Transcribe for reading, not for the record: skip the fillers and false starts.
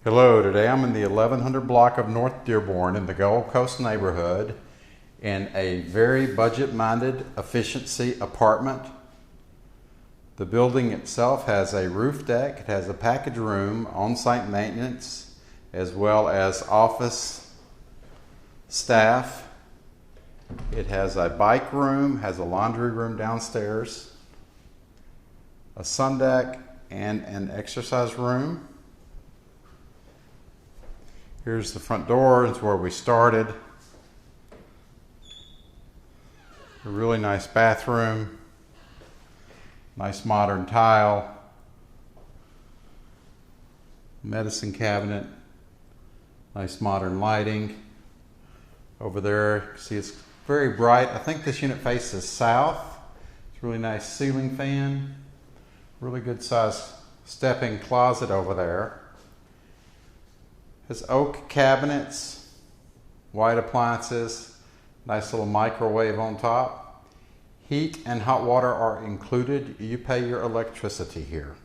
Hello, today I'm in the 1100 block of North Dearborn in the Gold Coast neighborhood in a very budget-minded efficiency apartment. The building itself has a roof deck, it has a package room, on-site maintenance, as well as office staff. It has a bike room, has a laundry room downstairs, a sun deck, and an exercise room. Here's the front door, it's where we started. A really nice bathroom, nice modern tile, medicine cabinet, nice modern lighting. Over there, see it's very bright. I think this unit faces south. It's a really nice ceiling fan, really good size step-in closet over there. Has oak cabinets, white appliances, nice little microwave on top. Heat and hot water are included. You pay your electricity here.